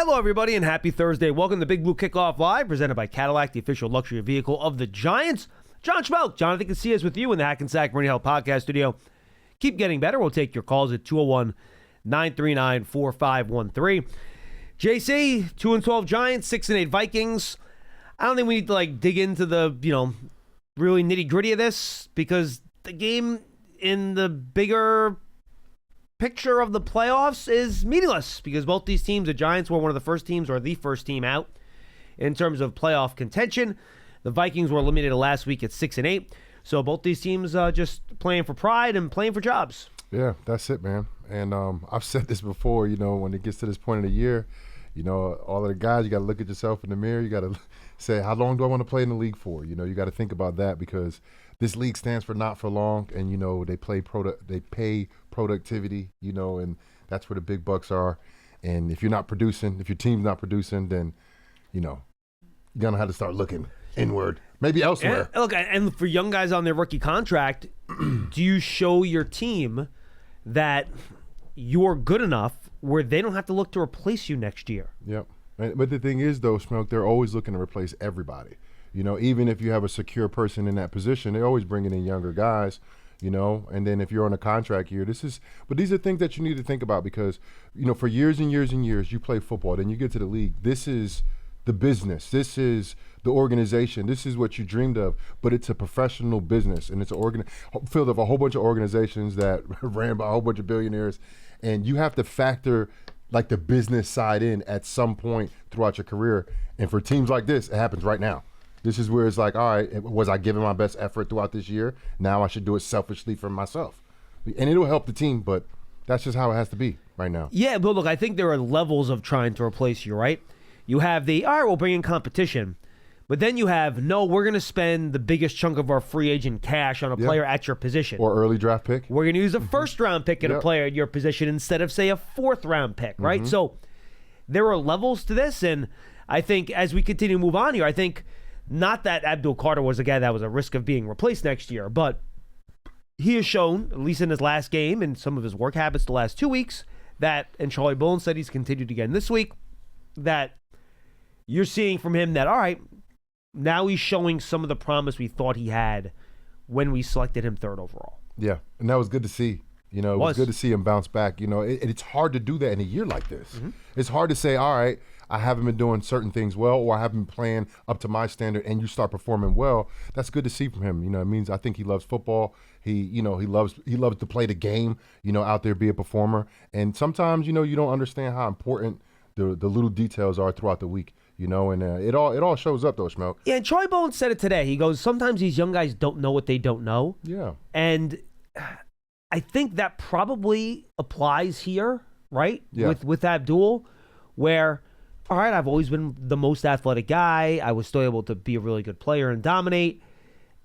Hello, everybody, and happy Thursday. Welcome to Big Blue Kickoff Live, presented by Cadillac, the official luxury vehicle of the Giants. John Schmeelk, Jonathan Casillas with you in the Hackensack Marine Health Podcast Studio. Keep getting better. We'll take your calls at 201-939-4513. JC, 2-12 Giants, 6-8 Vikings. I don't think we need to dig into the, really nitty-gritty of this, because the game in the bigger picture of the playoffs is meaningless, because both these teams, the Giants were one of the first teams or the first team out in terms of playoff contention. The Vikings were eliminated last week at 6-8. So both these teams just playing for pride and playing for jobs. Yeah, that's it, man. And I've said this before, when it gets to this point of the year, all of the guys, you got to look at yourself in the mirror. You got to say, how long do I want to play in the league for? You got to think about that, because this league stands for not for long, and they pay productivity, and that's where the big bucks are. And if you're not producing, if your team's not producing, then you're gonna have to start looking inward, maybe elsewhere. And for young guys on their rookie contract, do you show your team that you're good enough where they don't have to look to replace you next year? Yep. But the thing is, though, Schmeelk, they're always looking to replace everybody. Even if you have a secure person in that position, they're always bringing in younger guys, and then if you're on a contract year, but these are things that you need to think about, because, for years and years and years, you play football, then you get to the league. This is the business. This is the organization. This is what you dreamed of, but it's a professional business, and it's filled of a whole bunch of organizations that ran by a whole bunch of billionaires, and you have to factor the business side in at some point throughout your career. And for teams like this, it happens right now. This is where it's all right, was I giving my best effort throughout this year? Now I should do it selfishly for myself. And it'll help the team, but that's just how it has to be right now. Yeah, but look, I think there are levels of trying to replace you, right? You have all right, we'll bring in competition. But then you have, no, we're going to spend the biggest chunk of our free agent cash on a player at your position. Or early draft pick. We're going to use a first-round pick in a player at your position instead of, say, a fourth-round pick, right? So there are levels to this, and I think as we continue to move on here, I think not that Abdul Carter was a guy that was a risk of being replaced next year, but he has shown, at least in his last game and some of his work habits the last 2 weeks, that, and Charlie Bowen said he's continued again this week, that you're seeing from him that, all right, now he's showing some of the promise we thought he had when we selected him third overall. Yeah, and that was good to see. It was good to see him bounce back. It's hard to do that in a year like this. It's hard to say, all right, I haven't been doing certain things well, or I haven't been playing up to my standard, and you start performing well. That's good to see from him. It means I think he loves football. He loves to play the game, out there, be a performer. And sometimes, you don't understand how important the little details are throughout the week. And it all shows up, though, Schmeelk. Yeah, and Charlie Bowen said it today. He goes, sometimes these young guys don't know what they don't know. Yeah. And I think that probably applies here, right? Yeah. With Abdul, where, all right, I've always been the most athletic guy. I was still able to be a really good player and dominate.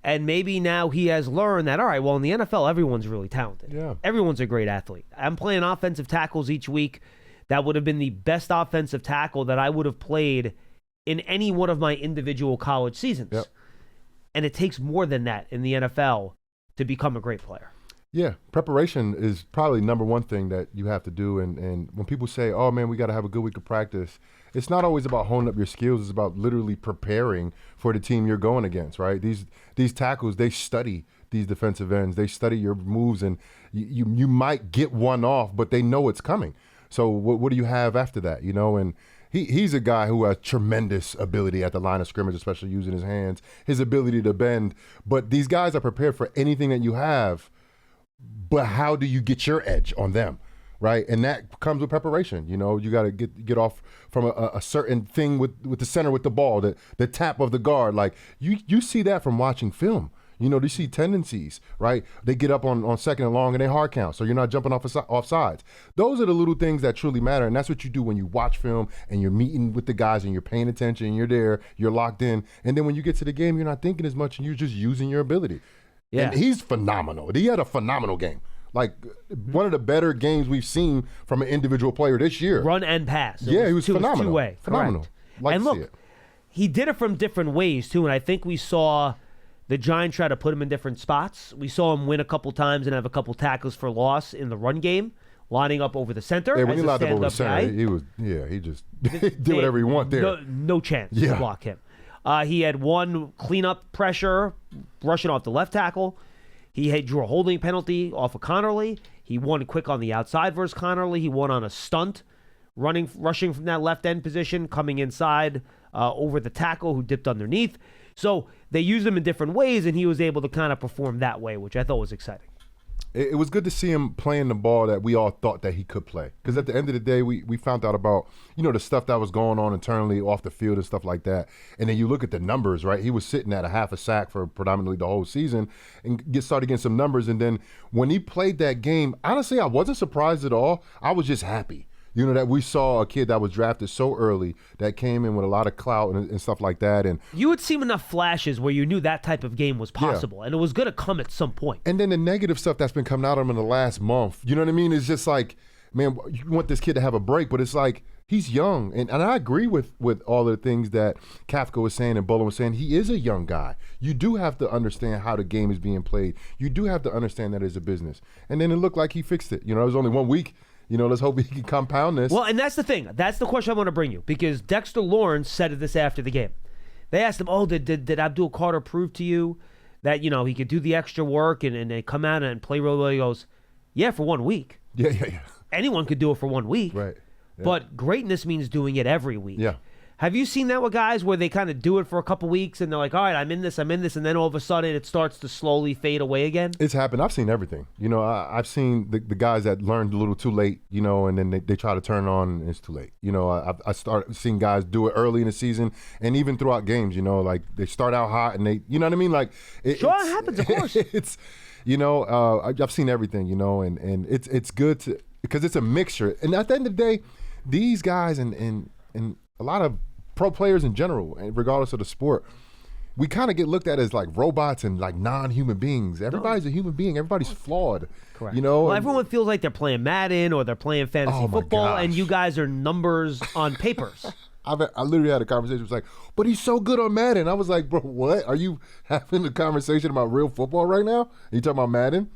And maybe now he has learned that, all right, well, in the NFL, everyone's really talented. Yeah. Everyone's a great athlete. I'm playing offensive tackles each week. That would have been the best offensive tackle that I would have played in any one of my individual college seasons. Yep. And it takes more than that in the NFL to become a great player. Yeah, preparation is probably number one thing that you have to do. And when people say, oh, man, we got to have a good week of practice, it's not always about honing up your skills. It's about literally preparing for the team you're going against, right? These tackles, they study these defensive ends. They study your moves, and you might get one off, but they know it's coming. So what do you have after that, And he's a guy who has tremendous ability at the line of scrimmage, especially using his hands, his ability to bend. But these guys are prepared for anything that you have. But how do you get your edge on them, right? And that comes with preparation. You got to get off from a certain thing with the center with the ball, the tap of the guard. You see that from watching film. You see tendencies, right? They get up on second and long and they hard count, so you're not jumping off sides. Those are the little things that truly matter, and that's what you do when you watch film and you're meeting with the guys and you're paying attention and you're there, you're locked in. And then when you get to the game, you're not thinking as much and you're just using your ability. Yeah. And he's phenomenal. He had a phenomenal game. One of the better games we've seen from an individual player this year. Run and pass. He was phenomenal. Two-way. Phenomenal. And look, he did it from different ways, too, and I think we saw the Giants try to put him in different spots. We saw him win a couple times and have a couple tackles for loss in the run game lining up over the center. Yeah, when as he a lined up over the stand-up center, guy. he was, he just did whatever he wanted there. No chance to block him. He had one cleanup pressure, rushing off the left tackle. He drew a holding penalty off of Connerly. He won quick on the outside versus Connerly. He won on a stunt, rushing from that left end position, coming inside over the tackle who dipped underneath. So they used him in different ways, and he was able to kind of perform that way, which I thought was exciting. It was good to see him playing the ball that we all thought that he could play. Because at the end of the day, we found out about, the stuff that was going on internally off the field and stuff like that. And then you look at the numbers, right? He was sitting at a half a sack for predominantly the whole season and started getting some numbers. And then when he played that game, honestly, I wasn't surprised at all. I was just happy. That we saw a kid that was drafted so early that came in with a lot of clout and stuff like that. And you had seen enough flashes where you knew that type of game was possible, and it was going to come at some point. And then the negative stuff that's been coming out of him in the last month, you know what I mean? It's just like, man, you want this kid to have a break, but it's like he's young. And I agree with all the things that Kafka was saying and Bullen was saying. He is a young guy. You do have to understand how the game is being played. You do have to understand that it's a business. And then it looked like he fixed it. It was only 1 week. Let's hope he can compound this. Well, and that's the thing. That's the question I want to bring you, because Dexter Lawrence said this after the game. They asked him, did Abdul Carter prove to you that, he could do the extra work and they come out and play really well? He goes, yeah, for 1 week. Yeah. Anyone could do it for 1 week. Right. Yeah. But greatness means doing it every week. Yeah. Have you seen that with guys where they kind of do it for a couple weeks and they're like, all right, I'm in this, and then all of a sudden it starts to slowly fade away again? It's happened. I've seen everything. I've seen the guys that learned a little too late, and then they try to turn on and it's too late. I started seeing guys do it early in the season and even throughout games, like they start out hot and they, you know what I mean? Like it happens, of course. It's, I've seen everything, and it's good to, because it's a mixture. And at the end of the day, these guys and a lot of pro players in general, regardless of the sport, we kind of get looked at as like robots and like non-human beings. Everybody's a human being. Everybody's flawed. Correct. Well, everyone feels like they're playing Madden or they're playing fantasy football, and you guys are numbers on papers. I literally had a conversation. It was like, but he's so good on Madden. I was like, bro, what? Are you having a conversation about real football right now? Are you talking about Madden?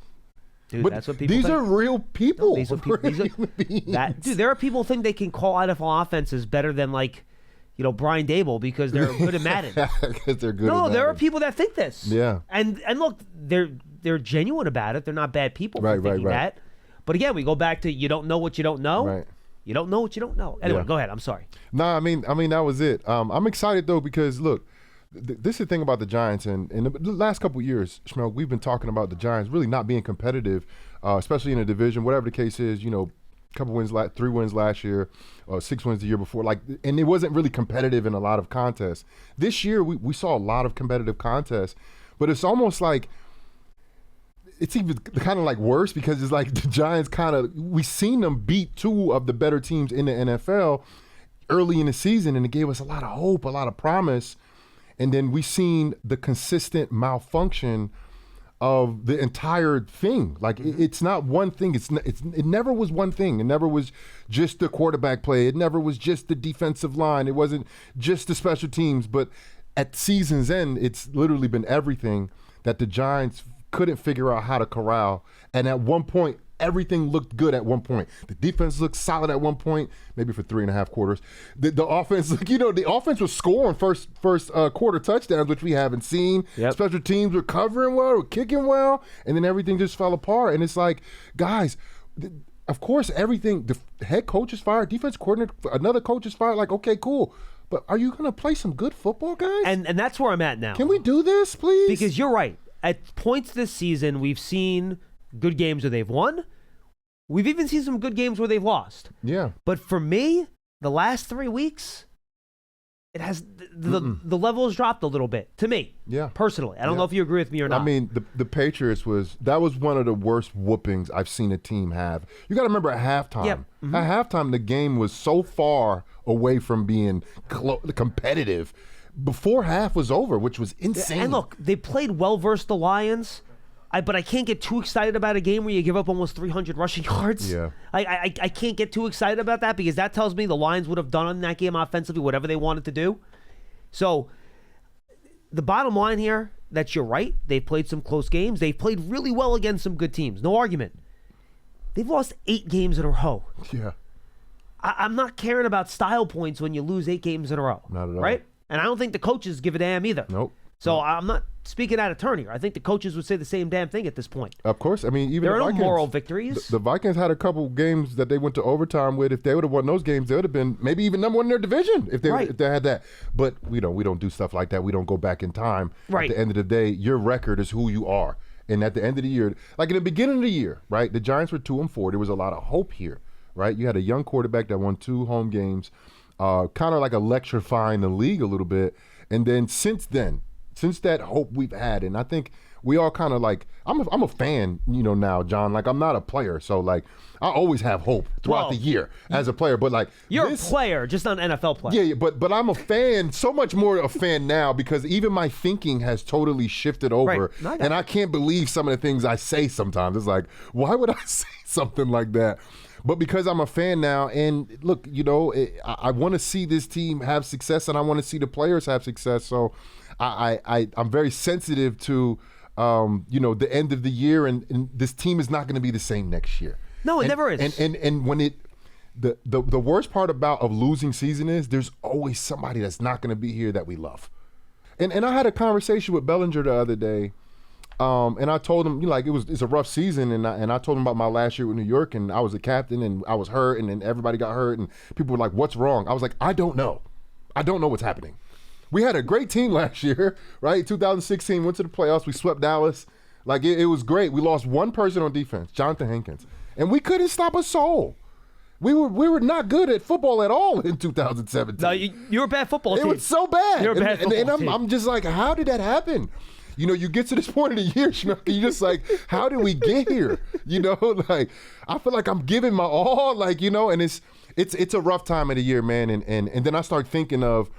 Dude, but that's what people these think. are real people. No, these are people. Dude, there are people who think they can call NFL offenses better than Brian Dable because they're good at Madden. Because they're good at Madden. No, there are people that think this. Yeah. And look, they're genuine about it. They're not bad people for thinking right. that. But again, we go back to you don't know what you don't know. Right. You don't know what you don't know. Anyway, Go ahead. I'm sorry. No, I mean that was it. I'm excited though because look, this is the thing about the Giants, and in the last couple of years, Schmeelk, we've been talking about the Giants really not being competitive, especially in a division, whatever the case is. Couple wins, 3 wins last year, 6 wins the year before. And it wasn't really competitive in a lot of contests. This year, we saw a lot of competitive contests, but it's almost like it's even kind of like worse because it's like the Giants we seen them beat 2 of the better teams in the NFL early in the season, and it gave us a lot of hope, a lot of promise. And then we seen the consistent malfunction of the entire thing. It's not one thing. It never was one thing. It never was just the quarterback play. It never was just the defensive line. It wasn't just the special teams. But at season's end, it's literally been everything that the Giants couldn't figure out how to corral. And at one point, everything looked good at one point. The defense looked solid at one point, maybe for 3.5 quarters. The offense, the offense was scoring first quarter touchdowns, which we haven't seen. Yep. Special teams were covering well, were kicking well, and then everything just fell apart. And it's like, guys, of course, everything, the head coach is fired, defense coordinator, another coach is fired. Like, okay, cool. But are you going to play some good football, guys? And that's where I'm at now. Can we do this, please? Because you're right. At points this season, we've seen good games where they've won. We've even seen some good games where they've lost. Yeah. But for me, the last 3 weeks, it has the level has dropped a little bit to me. Yeah. Personally, I don't know if you agree with me or not. I mean, the Patriots was one of the worst whoopings I've seen a team have. You got to remember at halftime. Yep. Mm-hmm. At halftime, the game was so far away from being competitive before half was over, which was insane. And look, they played well versus the Lions. But I can't get too excited about a game where you give up almost 300 rushing yards. Yeah. I can't get too excited about that because that tells me the Lions would have done in that game offensively whatever they wanted to do. So the bottom line here, that you're right. They've played some close games. They've played really well against some good teams. No argument. They've lost 8 games in a row. Yeah. I'm not caring about style points when you lose 8 games in a row. Not at all. Right? And I don't think the coaches give a damn either. Nope. So I'm not speaking out of turn here. I think the coaches would say the same damn thing at this point. Of course. I mean, even there the are no Vikings, moral victories. The Vikings had a couple games that they went to overtime with. If they would have won those games, they would have been maybe even number 1 in their division if they had that. But we don't do stuff like that. We don't go back in time. Right. At the end of the day, your record is who you are. And at the end of the year, like in the beginning of the year, right, the Giants were 2-4. There was a lot of hope here, right? You had a young quarterback that won 2 home games, kind of like electrifying the league a little bit. And then since that hope we've had, and I think we all kind of like, I'm a fan, now, John. Like, I'm not a player, so like I always have hope throughout the year as a player. But like you're a player, just not an NFL player. Yeah, but I'm a fan, so much more a fan now because even my thinking has totally shifted over, and I can't believe some of the things I say sometimes. It's like, why would I say something like that? But because I'm a fan now, and look, I want to see this team have success, and I want to see the players have success. So I'm very sensitive to, the end of the year, and this team is not going to be the same next year. No, it never is. And when the worst part of losing season is there's always somebody that's not going to be here that we love. And I had a conversation with Bellinger the other day. And I told him, it's a rough season, and I told him about my last year with New York, and I was a captain, and I was hurt, and then everybody got hurt, and people were like, "What's wrong?" I was like, "I don't know. I don't know what's happening." We had a great team last year, right? 2016, went to the playoffs. We swept Dallas. Like, it was great. We lost one person on defense, Jonathan Hankins, and we couldn't stop a soul. We were not good at football at all in 2017. No, you were a bad football team. It was so bad. You're a bad football team. I'm just like, how did that happen? You get to this point of the year, Schmeelk, and you're just like, how did we get here? Like, I feel like I'm giving my all, and it's a rough time of the year, man. And then I start thinking of,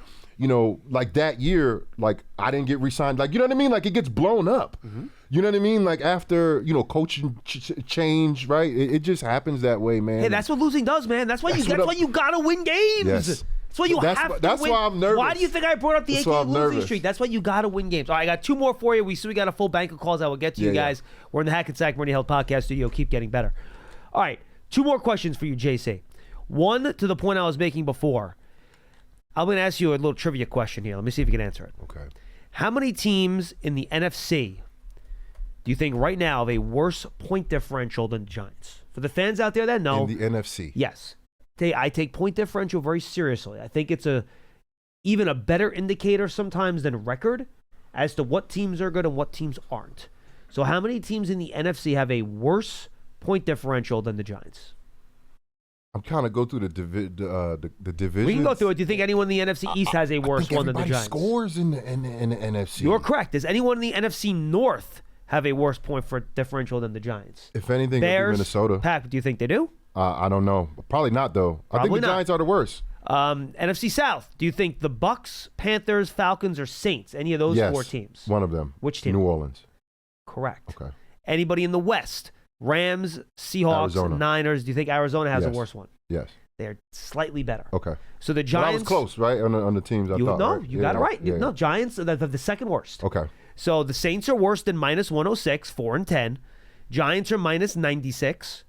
like that year, like I didn't get re-signed. Like, you know what I mean? Like it gets blown up. Mm-hmm. You know what I mean? Like after, coaching change, right? It just happens that way, man. Hey, that's what losing does, man. That's why you gotta win games. Yes. That's why you have to win. That's why I'm nervous. Why do you think I brought up the 8-game losing streak? That's why you got to win games. All right, I got 2 more for you. We got a full bank of calls. I will get to you guys. We're in the Hackensack Money Held podcast studio. Keep getting better. All right, 2 more questions for you, JC. One, to the point I was making before. I'm going to ask you a little trivia question here. Let me see if you can answer it. Okay. How many teams in the NFC do you think right now have a worse point differential than the Giants? For the fans out there that know. In the NFC? Yes. I take point differential very seriously. I think it's even a better indicator sometimes than record as to what teams are good and what teams aren't. So how many teams in the NFC have a worse point differential than the Giants? I'm kind of go through the division. We can go through it. Do you think anyone in the NFC East has a worse one than the Giants? Scores in the NFC. You're correct. Does anyone in the NFC North have a worse point for differential than the Giants? If anything, Bears, Minnesota. Pack, do you think they do? I don't know. Probably not, though. I think the Giants are the worst. NFC South. Do you think the Bucks, Panthers, Falcons, or Saints? Any of those 4 teams? One of them. Which team? New Orleans. Correct. Okay. Anybody in the West? Rams, Seahawks, Arizona. Niners. Do you think Arizona has a worse one? Yes. They're slightly better. Okay. So the Giants. But I was close, right? On the teams I thought. No, right? you got it right. No, Giants, the second worst. Okay. So the Saints are worse than minus 106, 4-10. Giants are minus 96.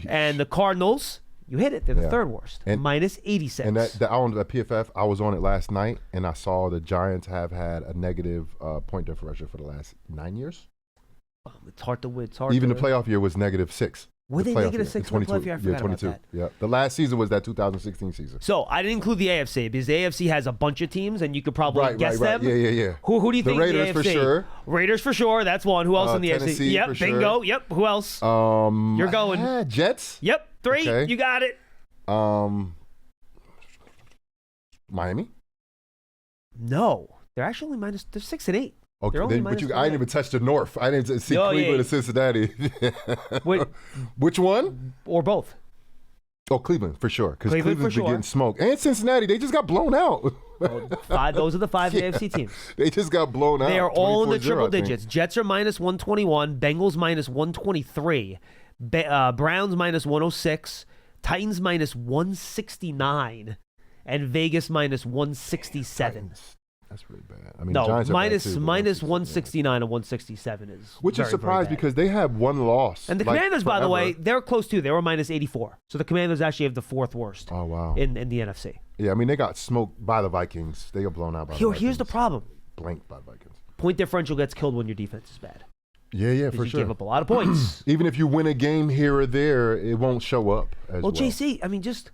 And the Cardinals, you hit it. They're the third worst, minus 86. And that PFF, I was on it last night, and I saw the Giants have had a negative point differential for the last 9 years. It's hard to win. Even the playoff year was -6. Were they -6 in the playoff year? I forgot about that. Yeah, the last season was that 2016 season. So I didn't include the AFC because the AFC has a bunch of teams, and you could probably guess them. Yeah. Who do you think? The Raiders for sure. Raiders for sure. That's one. Who else in the Tennessee AFC? Yep, for bingo. Sure. Yep. Who else? You're going. Jets. Yep, 3. Okay. You got it. Miami. No, they're actually they're 6 and 8. Okay, I didn't even touch the North. I didn't see Cleveland and Cincinnati. Wait, which one? Or both? Oh, Cleveland for sure, because Cleveland's been getting smoked, and Cincinnati. They just got blown out. Those are the 5 AFC teams. They just got blown out. They are all in the triple digits. Jets are minus 121. Bengals minus 123. Browns minus 106. Titans minus 169. And Vegas minus 167. That's really bad. I mean, No, Giants are minus bad too, but minus 169 and 167 is which very, is surprised very bad. because they have one loss. And the like, Commanders, by the forever. way, they're close too. They were minus 84. So the Commanders actually have the fourth worst Oh wow. in the NFC. Yeah, I mean they got smoked by the Vikings. They got blown out by the Vikings. Here's the problem. Blanked by the Vikings. Point differential gets killed when your defense is bad. Yeah, for You sure. give up a lot of points. Even if you win a game here or there, it won't show up as well. Well, JC, I mean, just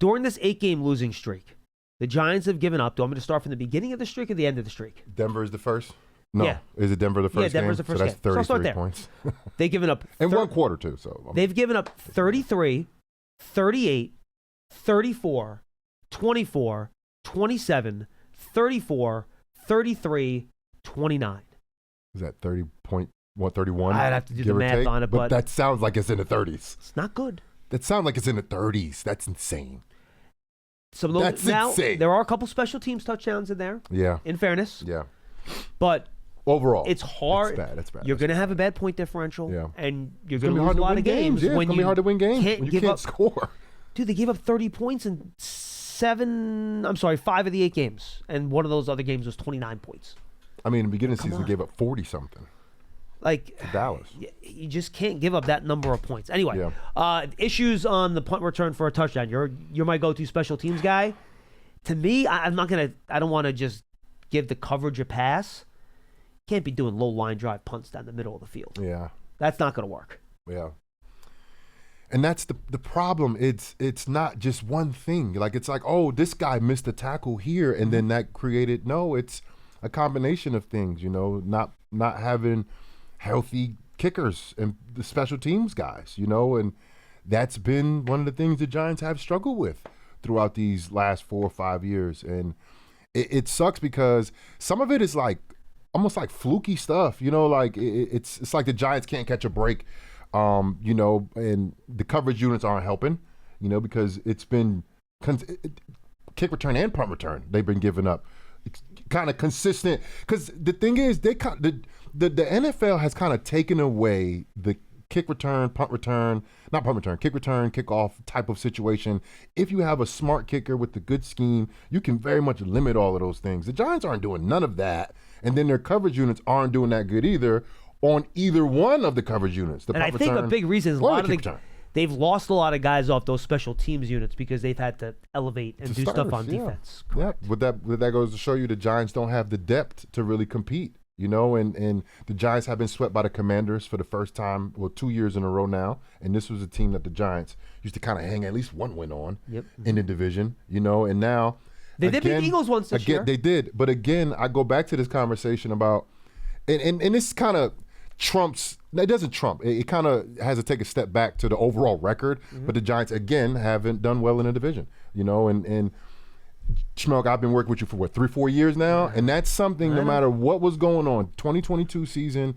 during this 8-game losing streak, the Giants have given up. Do you want me to start from the beginning of the streak or the end of the streak? Denver is the first? No. Yeah. Is it Denver the first Denver's game? the first so that's game. So I'll start 33 there. points. They've given up. In one quarter, too. So They've given up 33, 38, 34, 24, 27, 34, 33, 29. Is that 31? I'd have to do the give or math take? on it, but that sounds like it's in the 30s. it's not good. That sounds like it's in the 30s. That's insane. That's now, insane. There are a couple special teams touchdowns in there, Yeah. in fairness. Yeah. But Overall, it's hard. It's bad. You're going to have a bad point differential, Yeah. and you're It's going gonna to be lose hard a lot to win of games. Yeah, it's when gonna be hard to win games can't when you give can't up, score. Dude, they gave up 30 points in 5 of the 8 games, and one of those other games was 29 points. I mean, in the beginning of the Come season, on. they gave up 40-something Like to Dallas. you just can't give up that number of points. Anyway, Yeah. Issues on the punt return for a touchdown. You're my go-to special teams guy. To me, I don't want to just give the coverage a pass. Can't be doing low line drive punts down the middle of the field. Yeah. That's not going to work. Yeah. And that's the problem. It's not just one thing. Like it's like, oh, this guy missed a tackle here, and then that created. No, it's a combination of things. Not having healthy kickers and the special teams guys. And that's been one of the things the Giants have struggled with throughout these last 4 or 5 years, and it sucks because some of it is like almost like fluky stuff. Like it's like the Giants can't catch a break. And the coverage units aren't helping, because it's been kick return and punt return. They've been giving up kind of consistent. Because the thing is, the NFL has kind of taken away the kick return, kickoff type of situation. If you have a smart kicker with a good scheme, you can very much limit all of those things. The Giants aren't doing none of that, and then their coverage units aren't doing that good either on either one of the coverage units. And I think a big reason is they've lost a lot of guys off those special teams units because they've had to elevate and do stuff on defense. Yeah, but that goes to show you the Giants don't have the depth to really compete. And the Giants have been swept by the Commanders for the first time, 2 years in a row now. And this was a team that the Giants used to kind of hang at least one win on in the division, and now they did beat the Eagles once this year. They did. But again, I go back to this conversation about, and this kind of trumps, it doesn't trump. It kind of has to take a step back to the overall record. But the Giants, again, haven't done well in the division, and Schmeelk, I've been working with you for 3-4 years now, and that's something. No matter what was going on, 2022 season,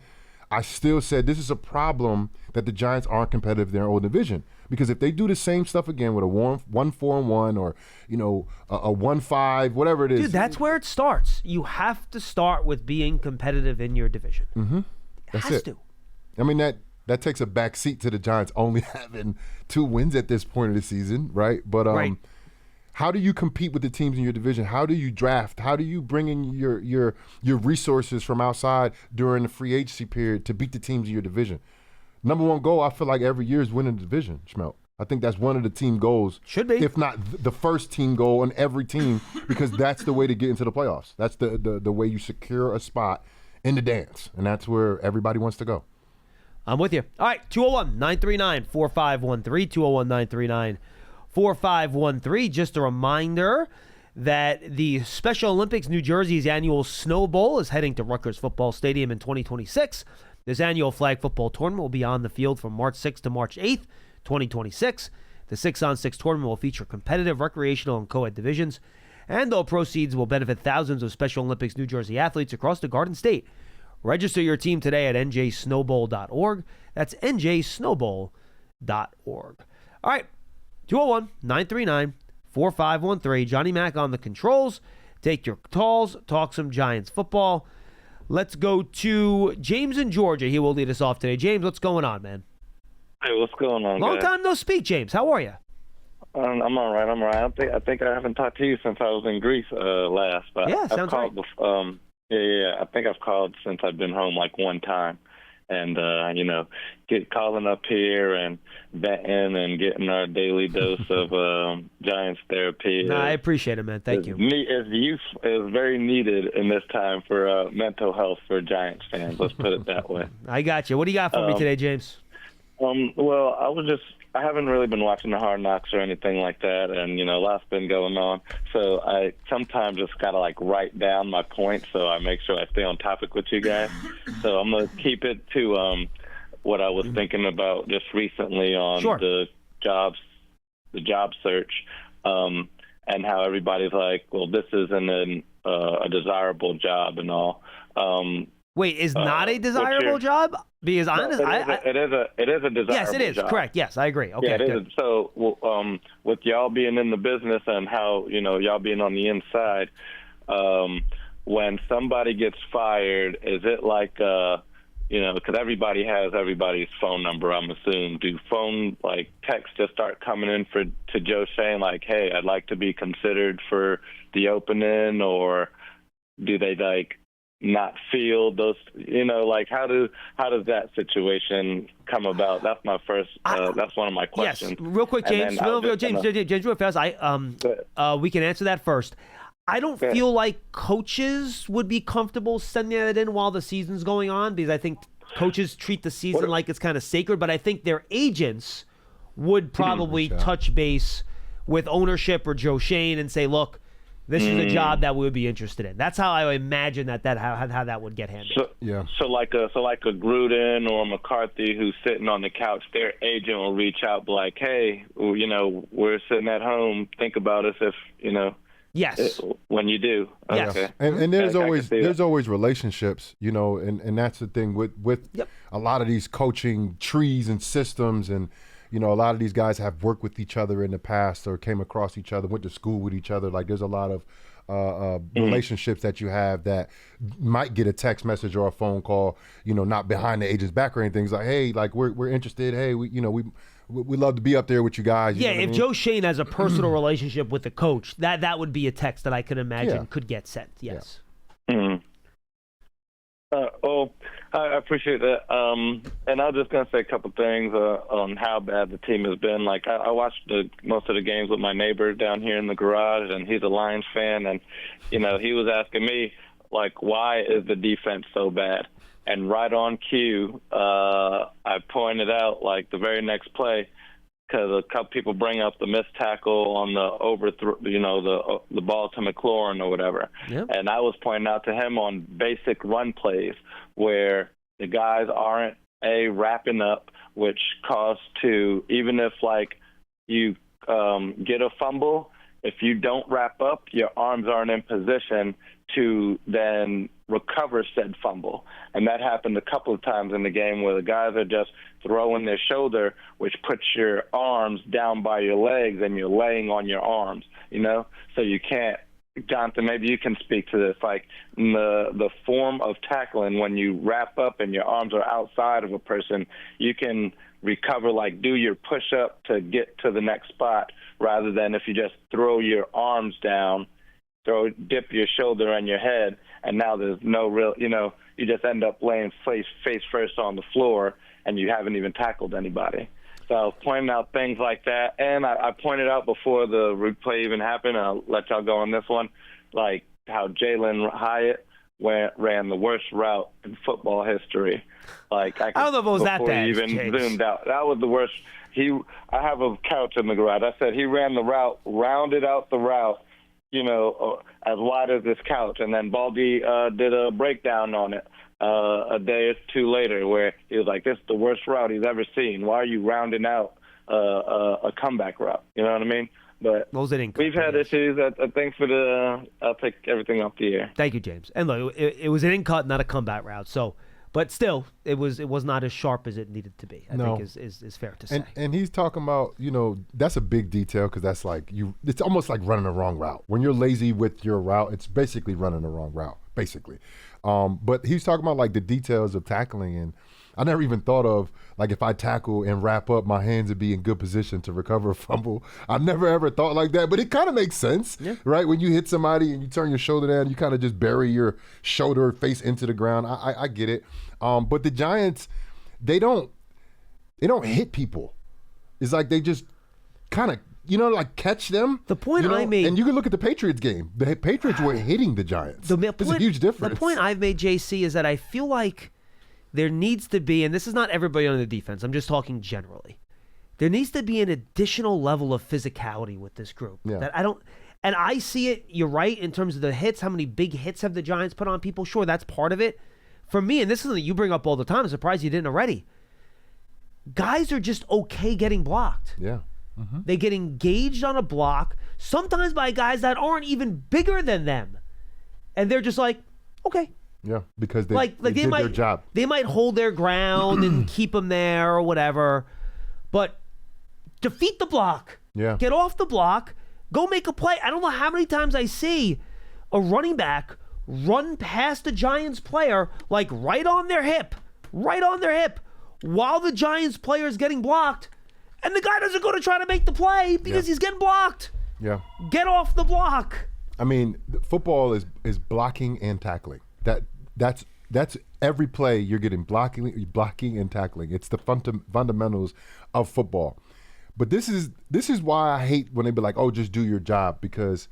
I still said this is a problem that the Giants aren't competitive in their own division. Because if they do the same stuff again with a 1-4-1 or a 1-5, whatever it is, dude, that's where it starts. You have to start with being competitive in your division. Mm-hmm. It has to. I mean that takes a back seat to the Giants only having 2 wins at this point of the season, right? But right. How do you compete with the teams in your division? How do you draft? How do you bring in your resources from outside during the free agency period to beat the teams in your division? Number one goal, I feel like every year is winning the division, Schmeelk. I think that's one of the team goals. Should be. If not the first team goal on every team, because that's the way to get into the playoffs. That's the way you secure a spot in the dance, and that's where everybody wants to go. I'm with you. All right, 201-939-4513, 201-939-4513. Just a reminder that the Special Olympics New Jersey's annual Snow Bowl is heading to Rutgers Football Stadium in 2026. This annual flag football tournament will be on the field from March 6th to March 8th, 2026. The 6-on-6 tournament will feature competitive recreational and co-ed divisions, and all proceeds will benefit thousands of Special Olympics New Jersey athletes across the Garden State. Register your team today at njsnowbowl.org. That's njsnowbowl.org. All right, 201-939-4513. Johnny Mac on the controls. Take your calls, talk some Giants football. Let's go to James in Georgia. He will lead us off today. James, what's going on, man? Hey, what's going on, Long guys? time no speak, James. How are you? I'm all right. I think I haven't talked to you since I was in Greece last. But Yeah, I've sounds called. right. Yeah. I think I've called since I've been home like one time, and calling up here and venting and getting our daily dose of Giants therapy. No, I appreciate it, man. Thank you. Is very needed in this time for mental health for Giants fans. Let's put it that way. I got you. What do you got for me today, James? Well, I haven't really been watching the Hard Knocks or anything like that, and a lot's been going on. So I sometimes just gotta write down my points, so I make sure I stay on topic with you guys. So I'm gonna keep it to what I was thinking about just recently on the job search, and how everybody's like, well, this isn't a desirable job and all. Wait, is not a desirable job? Because honestly, it is a desirable job. Yes, it is. Job. Correct. Yes, I agree. Okay, yeah, it good. is. So, with y'all being in the business and how y'all being on the inside, when somebody gets fired, is it like because everybody has everybody's phone number, I'm assuming. Do texts just start coming in to Joe Shane like, hey, I'd like to be considered for the opening, or do they not feel those, how does that situation come about? That's my first, that's one of my questions. Yes, real quick, James. James, real fast. We can answer that first. I don't feel like coaches would be comfortable sending that in while the season's going on, because I think coaches treat the season like it's kind of sacred, but I think their agents would probably touch base with ownership or Joe Shane and say, look, this is a job that we would be interested in. That's how I imagine how that would get handled. So like a Gruden or McCarthy who's sitting on the couch, their agent will reach out, be like, hey, we're sitting at home. Think about us if Yes. When you do. Yes. Okay. And there's always relationships, and that's the thing with a lot of these coaching trees and systems, and a lot of these guys have worked with each other in the past or came across each other, went to school with each other. Like there's a lot of relationships that you have that might get a text message or a phone call, not behind the agent's back or anything. It's like, hey, we're interested. Hey, we love to be up there with you guys. Yeah, if Joe Shane has a personal relationship with the coach, that would be a text that I could imagine could get sent. Yes. Yeah. Mm-hmm. I appreciate that. And I was just going to say a couple things on how bad the team has been. Like, I watched most of the games with my neighbor down here in the garage, and he's a Lions fan. And, he was asking me, why is the defense so bad? And right on cue, I pointed out, the very next play, because a couple people bring up the missed tackle on the the ball to McLaurin or whatever. Yep. And I was pointing out to him on basic run plays where the guys aren't wrapping up, which cause to, even if you get a fumble, if you don't wrap up, your arms aren't in position to then recover said fumble. And that happened a couple of times in the game where the guys are just throwing their shoulder, which puts your arms down by your legs and you're laying on your arms, So you can't, Jonathan, maybe you can speak to this, the form of tackling when you wrap up and your arms are outside of a person, you can recover, do your push-up to get to the next spot, rather than if you just throw your arms down, dip your shoulder and your head, and now there's no real, you just end up laying face first on the floor, and you haven't even tackled anybody. So I was pointing out things like that, and I pointed out before the replay even happened, and I'll let y'all go on this one, how Jalen Hyatt ran the worst route in football history. I don't know if it was that bad. Before he even zoomed out, that was the worst. I have a couch in the garage. I said he ran the route, rounded out the route, as wide as this couch, and then Baldy did a breakdown on it a day or two later, where he was like, "This is the worst route he's ever seen. Why are you rounding out a comeback route?" You know what I mean? But we've had issues. Thanks for I'll take everything off the air. Thank you, James. And look, it was an in-cut, not a comeback route. So, but still, it was not as sharp as it needed to be. I think is fair to say. And he's talking about, that's a big detail, because that's it's almost like running the wrong route. When you're lazy with your route, it's basically running the wrong route, basically. But he's talking about the details of tackling, and I never even thought of, like, if I tackle and wrap up, my hands would be in good position to recover a fumble. I never ever thought like that, but it kind of makes sense, right? When you hit somebody and you turn your shoulder down, you kind of just bury your shoulder face into the ground. I get it. But the Giants, they don't hit people. It's like they just kind of, like catch them. The point I made, and you can look at the Patriots game. The Patriots were hitting the Giants. It's a huge difference. The point I've made, JC, is that I feel like there needs to be, and this is not everybody on the defense, I'm just talking generally, there needs to be an additional level of physicality with this group. Yeah. That and I see it, you're right, in terms of the hits, how many big hits have the Giants put on people? Sure, that's part of it. For me, and this is something you bring up all the time, I'm surprised you didn't already, guys are just okay getting blocked. Yeah. Mm-hmm. They get engaged on a block, sometimes by guys that aren't even bigger than them. And they're just like, okay. Yeah, because they did might, their job. They might hold their ground and keep them there or whatever. But defeat the block. Yeah. Get off the block. Go make a play. I don't know how many times I see a running back run past a Giants player, like right on their hip, while the Giants player is getting blocked. And the guy doesn't go to try to make the play because he's getting blocked. Yeah. Get off the block. I mean, football is blocking and tackling. That's every play you're getting blocking and tackling. It's the fundamentals of football. But this is why I hate when they be like, "Oh, just do your job," because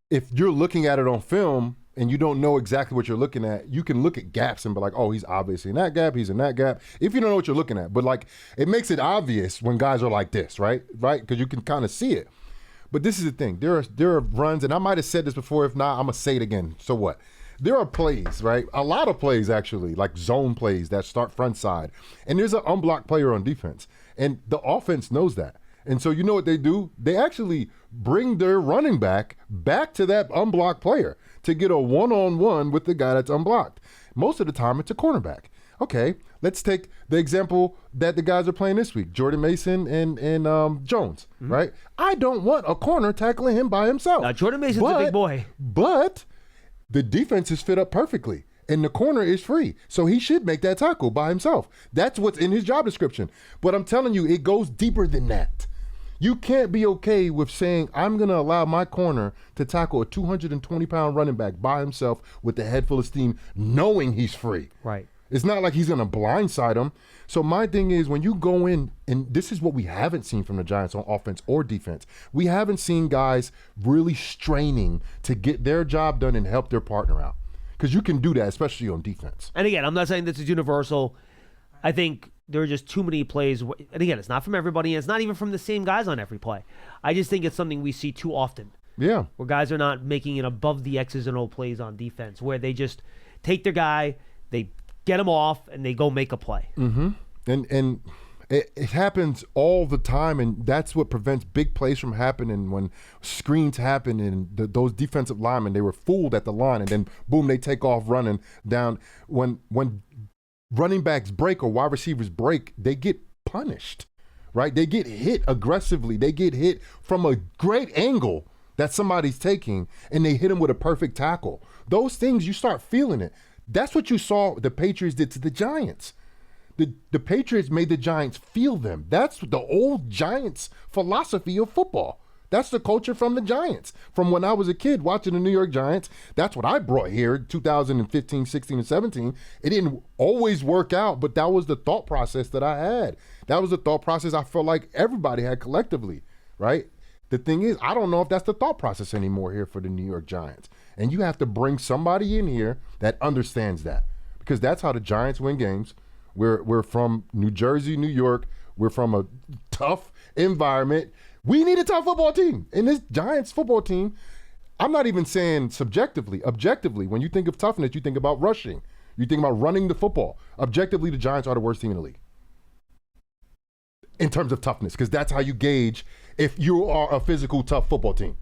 if you're looking at it on film and you don't know exactly what you're looking at, you can look at gaps and be like, oh, he's obviously in that gap, he's in that gap, if you don't know what you're looking at. But, like, it makes it obvious when guys are like this, right? Because you can kind of see it. But this is the thing. There are runs, and I might have said this before. If not, I'm going to say it again. So what? There are plays, right? A lot of plays, actually, like zone plays that start front side. And there's an unblocked player on defense. And the offense knows that. And so you know what they do? They actually bring their running back to that unblocked player to get a one-on-one with the guy that's unblocked. Most of the time, it's a cornerback. Okay, let's take the example that the guys are playing this week, Jordan Mason and Jones, right? I don't want a corner tackling him by himself. Now, Jordan Mason's a big boy. But the defense is fit up perfectly, and the corner is free. So he should make that tackle by himself. That's what's in his job description. But I'm telling you, it goes deeper than that. You can't be okay with saying, I'm going to allow my corner to tackle a 220-pound running back by himself with a head full of steam, knowing he's free. Right. It's not like he's going to blindside him. So my thing is, when you go in, and this is what we haven't seen from the Giants on offense or defense, we haven't seen guys really straining to get their job done and help their partner out. Because you can do that, especially on defense. And again, I'm not saying this is universal. I think there are just too many plays. And again, it's not from everybody, and it's not even from the same guys on every play. I just think it's something we see too often. Yeah. Where guys are not making it above the X's and O plays on defense, where they just take their guy, they get him off, and they go make a play. Mm-hmm. And it happens all the time, and that's what prevents big plays from happening when screens happen and those defensive linemen, they were fooled at the line, and then, boom, they take off running down. When running backs break or wide receivers break, they get punished, right? They get hit aggressively. They get hit from a great angle that somebody's taking, and they hit them with a perfect tackle. Those things, you start feeling it. That's what you saw the Patriots did to the Giants. The Patriots made the Giants feel them. That's the old Giants philosophy of football. That's the culture from the Giants. From when I was a kid watching the New York Giants, that's what I brought here 2015, 16, and 17. It didn't always work out, but that was the thought process that I had. That was the thought process I felt like everybody had collectively, right? The thing is, I don't know if that's the thought process anymore here for the New York Giants. And you have to bring somebody in here that understands that, because that's how the Giants win games. We're from New Jersey, New York. We're from a tough environment. We need a tough football team. And this Giants football team, I'm not even saying subjectively, objectively, when you think of toughness, you think about rushing. You think about running the football. Objectively, the Giants are the worst team in the league in terms of toughness, because that's how you gauge if you are a physical, tough football team.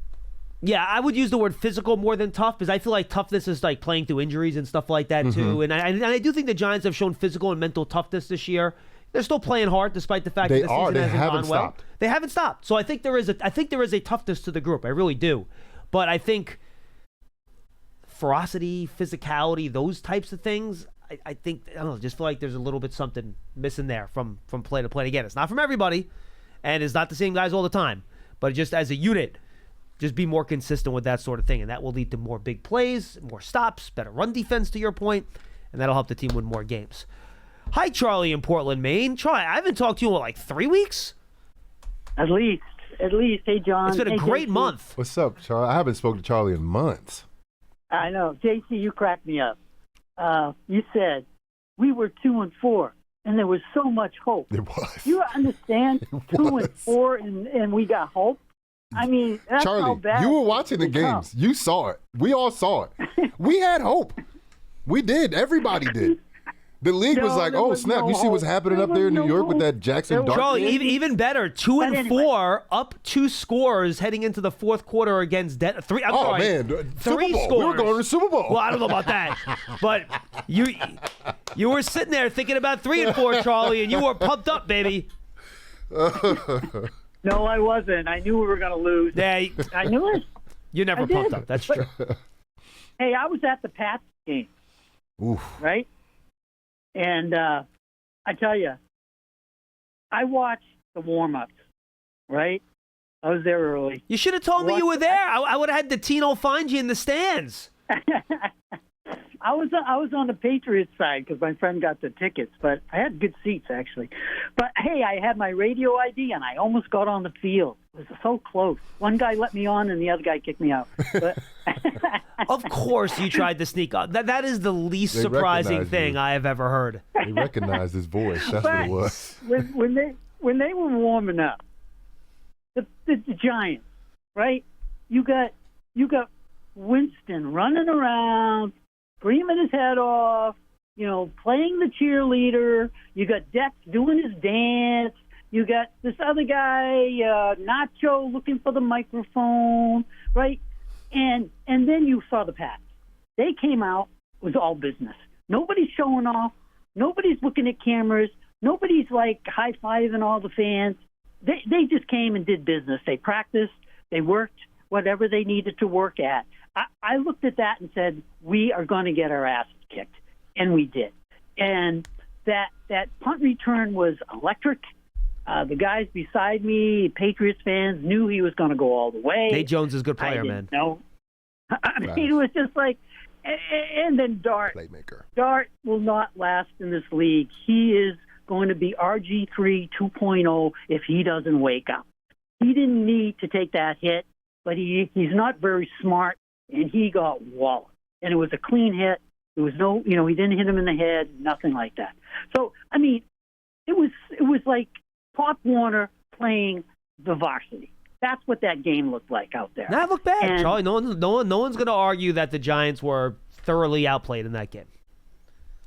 Yeah, I would use the word physical more than tough, because I feel like toughness is like playing through injuries and stuff like that too. And I do think the Giants have shown physical and mental toughness this year. They're still playing hard despite the fact that the season hasn't gone well. They haven't stopped. So I think there is a toughness to the group. I really do. But I think ferocity, physicality, those types of things, I think, I don't know, just feel like there's a little bit something missing there from play to play. Again, it's not from everybody, and it's not the same guys all the time, but just as a unit, just be more consistent with that sort of thing, and that will lead to more big plays, more stops, better run defense, to your point, and that'll help the team win more games. Hi, Charlie in Portland, Maine. Charlie, I haven't talked to you in, like, 3 weeks? At least. Hey, John. It's been a great month. What's up, Charlie? I haven't spoken to Charlie in months. I know. JC, you cracked me up. You said we were 2-4, and there was so much hope. It was. You understand? 2-4, and we got hope? I mean, that's Charlie, how bad you were watching the games. You saw it. We all saw it. We had hope. We did. Everybody did. The league was like, oh, snap. You see what's happening up there in New York with that Jackson Dart? Charlie, even better, 2-4, up 2 scores heading into the fourth quarter against three. I'm sorry, man, 3 Super Bowl. scores. We were going to the Super Bowl. Well, I don't know about that, but you were sitting there thinking about 3-4, Charlie, and you were pumped up, baby. No, I wasn't. I knew we were going to lose. Yeah, I knew it. You're never pumped up. That's true. Hey, I was at the Pats game, Oof. right? And I tell you, I watched the warm-ups, right? I was there early. You should have told me you were there. I would have had the Tino find you in the stands. I was on the Patriots side because my friend got the tickets, but I had good seats actually. But hey, I had my radio ID and I almost got on the field. It was so close. One guy let me on and the other guy kicked me out. But of course, you tried to sneak on. That is the least surprising thing I have ever heard. They recognized his voice. That's what it was. when they were warming up, the Giants, right? You got Winston running around, screaming his head off, playing the cheerleader. You got Dex doing his dance. You got this other guy, Nacho, looking for the microphone, right? And then you saw the Pats. They came out, it was all business. Nobody's showing off. Nobody's looking at cameras. Nobody's like high-fiving all the fans. They just came and did business. They practiced. They worked whatever they needed to work at. I looked at that and said, we are going to get our asses kicked. And we did. And that punt return was electric. The guys beside me, Patriots fans, knew he was going to go all the way. Nate Jones is a good player, man. No. I mean, it was just like, and then Dart. Playmaker. Dart will not last in this league. He is going to be RG3 2.0 if he doesn't wake up. He didn't need to take that hit, but he's not very smart. And he got walloped. And it was a clean hit. There was no, he didn't hit him in the head, nothing like that. So, I mean, it was like Pop Warner playing the varsity. That's what that game looked like out there. That looked bad, Charlie. No one's going to argue that the Giants were thoroughly outplayed in that game.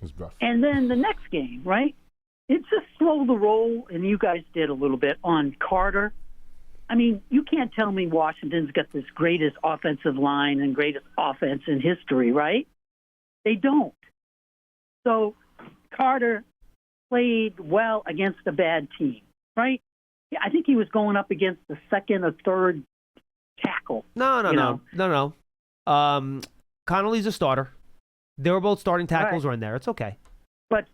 It was rough. And then the next game, right? It's just slow the roll, and you guys did a little bit on Carter. I mean, you can't tell me Washington's got this greatest offensive line and greatest offense in history, right? They don't. So Carter played well against a bad team, right? I think he was going up against the second or third tackle. No. Connolly's a starter. They were both starting tackles right in there. It's okay. But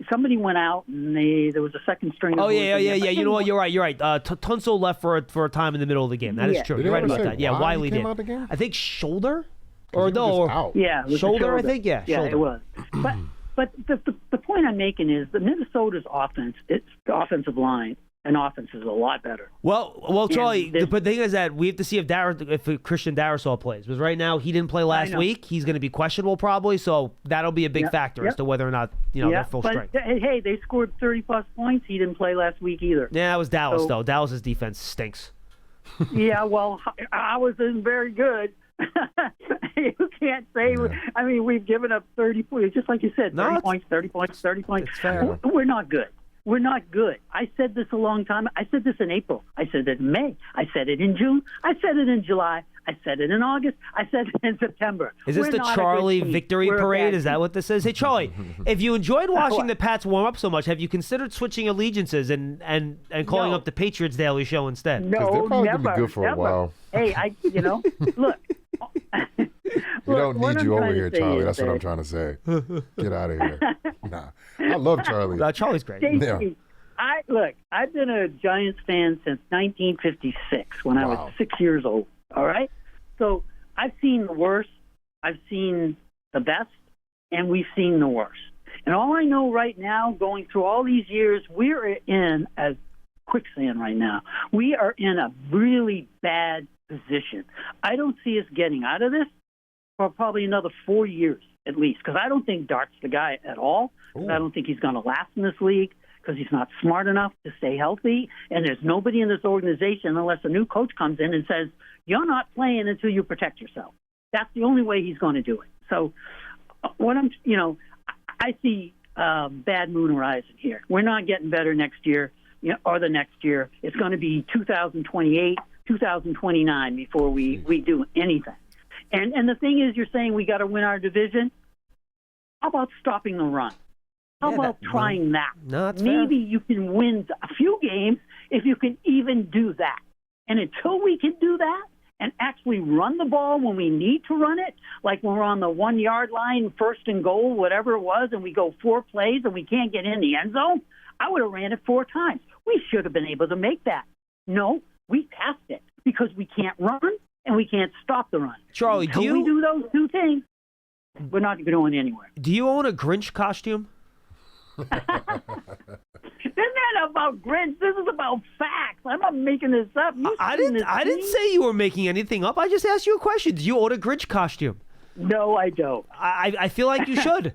somebody went out and there was a second string. Oh yeah. You know what? You're right. Tunsil left for a time in the middle of the game. That is true. You're right about that. Yeah, Wiley did. I think shoulder shoulder. I think shoulder. It was. But the point I'm making is that Minnesota's offense, its offensive line and offense is a lot better. Well, Charlie. But the thing is that we have to see if Christian Darrisaw plays. Because right now he didn't play last week. He's going to be questionable probably. So that'll be a big factor as to whether or not they're full strength. Hey, they scored 30+ points. He didn't play last week either. Yeah, it was Dallas though. Dallas's defense stinks. Yeah, well, ours isn't very good. You can't say. Yeah. I mean, we've given up 30 points, just like you said. 30 points. It's fair. We're not good. We're not good. I said this a long time. I said this in April. I said it in May. I said it in June. I said it in July. I said it in August. I said it in September. Is this the Charlie victory parade? Is that what this is? Hey, Charlie, if you enjoyed watching the Pats warm up so much, have you consided switching allegiances and calling up the Patriots Daily Show instead? No, they're probably never. Gonna be good for a while. Hey, look. We don't what need I'm you over trying to here, say Charlie. is That's what I'm that- trying to say. Get out of here. Nah, I love Charlie. Charlie's great. JC, Yeah. I've been a Giants fan since 1956 when I Wow. was 6 years old. All right, so I've seen the worst, I've seen the best, and we've seen the worst. And all I know right now, going through all these years, we're in a quicksand right now. We are in a really bad position. I don't see us getting out of this for probably another 4 years at least, because I don't think Dart's the guy at all. I don't think he's going to last in this league because he's not smart enough to stay healthy. And there's nobody in this organization, unless a new coach comes in and says, you're not playing until you protect yourself. That's the only way he's going to do it. So I see bad moon horizon here. We're not getting better next year or the next year. It's going to be 2028, 2029 before we do anything. And the thing is, you're saying we got to win our division. How about stopping the run? How about trying that? No, that's Maybe you can win a few games if you can even do that. And until we can do that and actually run the ball when we need to run it, like when we're on the 1 yard line, first and goal, whatever it was, and we go 4 plays and we can't get in the end zone, I would have ran it 4 times. We should have been able to make that. No, we passed it because we can't run and we can't stop the run. Charlie, Until we do those two things, we're not going anywhere. Do you own a Grinch costume? Isn't that about Grinch? This is about facts. I'm not making this up. I didn't say you were making anything up. I just asked you a question. Do you own a Grinch costume? No, I don't. I feel like you should.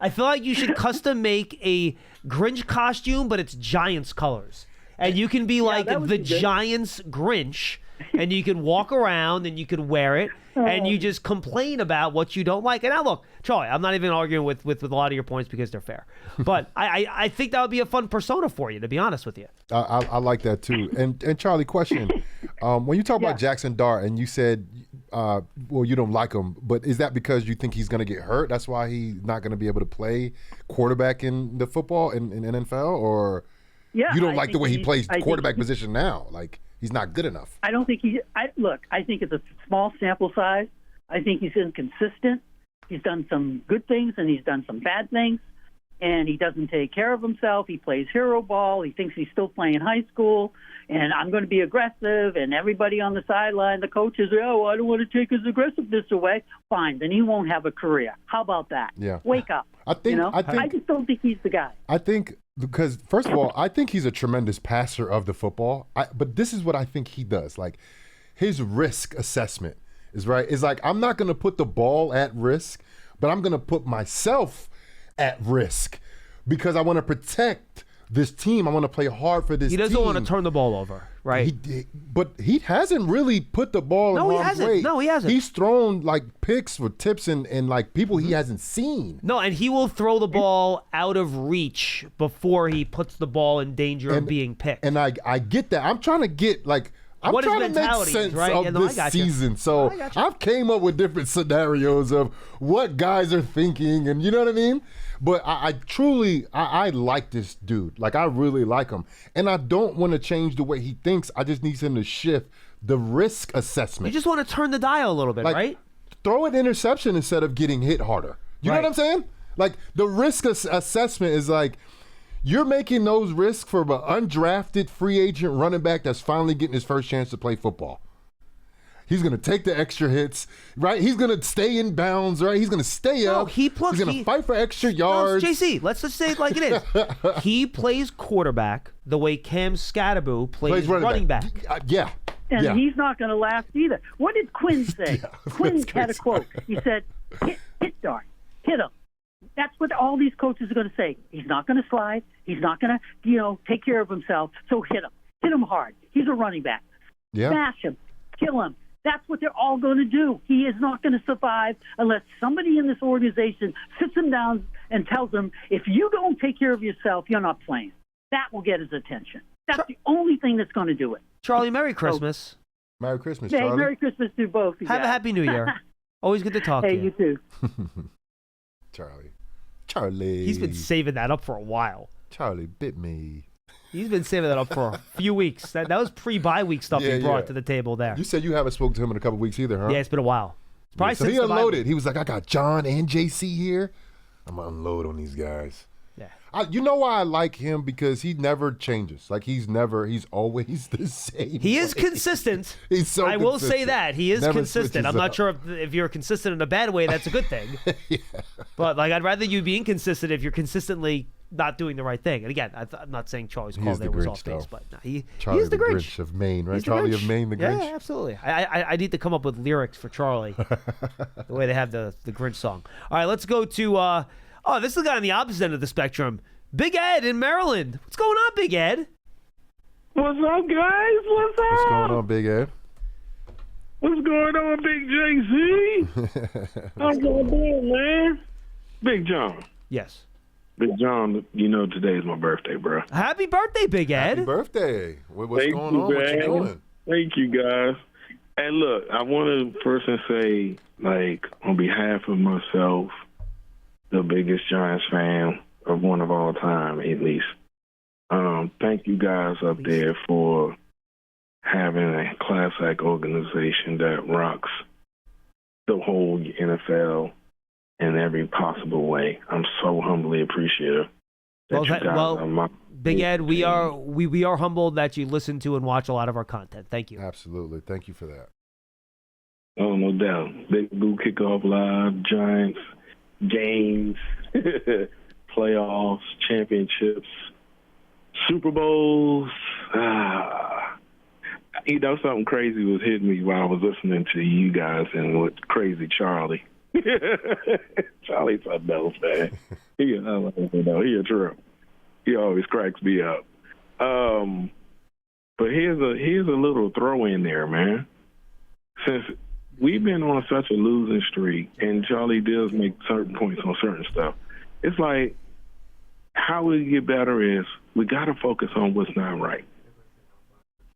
I feel like you should custom make a Grinch costume, but it's Giants colors. And you can be like that would the be good. Giants Grinch, and you can walk around and you can wear it, and you just complain about what you don't like. And now look, Charlie, I'm not even arguing with a lot of your points because they're fair. But I think that would be a fun persona for you, to be honest with you. I like that too. And Charlie, question: when you talk about Jackson Dart, and you said, well, you don't like him, but is that because you think he's going to get hurt? That's why he's not going to be able to play quarterback in the football in NFL, or you don't like the way he plays quarterback position now? Like he's not good enough. I don't think I think it's a small sample size. I think he's inconsistent. He's done some good things and he's done some bad things. And he doesn't take care of himself. He plays hero ball. He thinks he's still playing high school. And I'm going to be aggressive. And everybody on the sideline, the coaches, I don't want to take his aggressiveness away. Fine, then he won't have a career. How about that? Yeah. Wake up. I just don't think he's the guy. I think because, first of all, I think he's a tremendous passer of the football. But this is what I think he does. Like his risk assessment is right. It's like, I'm not going to put the ball at risk, but I'm going to put myself at risk because I want to protect this team. I want to play hard for this team. He doesn't want to turn the ball over, right? But he hasn't really put the ball in harm's way. No, he hasn't. He's thrown like picks for tips and like people he hasn't seen. No, and he will throw the ball out of reach before he puts the ball in danger of being picked. And I get that. I'm trying to get like I'm what trying his to make mentality sense is, right? of Yeah, no, I this got you. season. So I've came up with different scenarios of what guys are thinking, and you know what I mean? But I truly like this dude. Like I really like him. And I don't want to change the way he thinks. I just need him to shift the risk assessment. You just want to turn the dial a little bit, like, right? Throw an interception instead of getting hit harder. You know what I'm saying? Like the risk assessment is like, you're making those risks for an undrafted free agent running back that's finally getting his first chance to play football. He's going to take the extra hits, right? He's going to stay in bounds, right? He's going to stay up. He's going to fight for extra yards. No, JC, let's just say it like it is. He plays quarterback the way Cam Scatterboo plays running back. Yeah. And he's not going to last either. What did Quinn say? Quinn had a quote. He said, hit Dart, hit him. That's what all these coaches are going to say. He's not going to slide. He's not going to, take care of himself. So hit him. Hit him hard. He's a running back. Smash him. Kill him. That's what they're all going to do. He is not going to survive unless somebody in this organization sits him down and tells him, if you don't take care of yourself, you're not playing. That will get his attention. That's the only thing that's going to do it. Charlie, Merry Christmas. Merry Christmas, Charlie. Hey, Merry Christmas to both of you. Have a Happy New Year. Always good to talk to you. Hey, you too. Charlie. He's been saving that up for a while. Charlie bit me. He's been saving that up for a few weeks. That was pre-bye week stuff he brought to the table there. You said you haven't spoken to him in a couple weeks either, huh? Yeah, it's been a while. Probably So since he the bye unloaded. week. He was like, I got John and JC here. I'm going to unload on these guys. Yeah. You know why I like him? Because he never changes. Like, he's always the same. He is way. consistent. He's so I will consistent. say that. He is Never consistent. switches I'm not up. sure if you're consistent in a bad way, that's a good thing. Yeah. But, like, I'd rather you be inconsistent if you're consistently not doing the right thing. And, again, I'm not saying Charlie's call there was Grinch, off base, though. but no, Charlie he's the Grinch. Grinch of Maine, right? He's the Charlie Grinch. of Maine, the Grinch. Yeah, absolutely. I need to come up with lyrics for Charlie, the way they have the Grinch song. All right, let's go to, this is the guy on the opposite end of the spectrum. Big Ed in Maryland. What's going on, Big Ed? What's up, guys? What's up? What's going on, Big Ed? What's going on, Big JC? How's it doing, man? Big John. Yes. Big John, you know today's my birthday, bro. Happy birthday, Big Ed. Happy birthday. What's Thank going you, on? What you man. doing? Thank you, guys. And look, I want to first say, like, on behalf of myself, the biggest Giants fan of one of all time, at least. Thank you guys up there for having a class act organization that rocks the whole NFL in every possible way. I'm so humbly appreciative. Big Ed, we are humbled that you listen to and watch a lot of our content. Thank you. Absolutely. Thank you for that. Oh, no doubt. Big Blue Kickoff Live, Giants, games, playoffs, championships, Super Bowls. You know, something crazy was hitting me while I was listening to you guys and with crazy Charlie. Charlie's something else, man. He a trip. He always cracks me up. But here's a little throw in there, man. Since we've been on such a losing streak, and Charlie does make certain points on certain stuff, it's like how we get better is we got to focus on what's not right.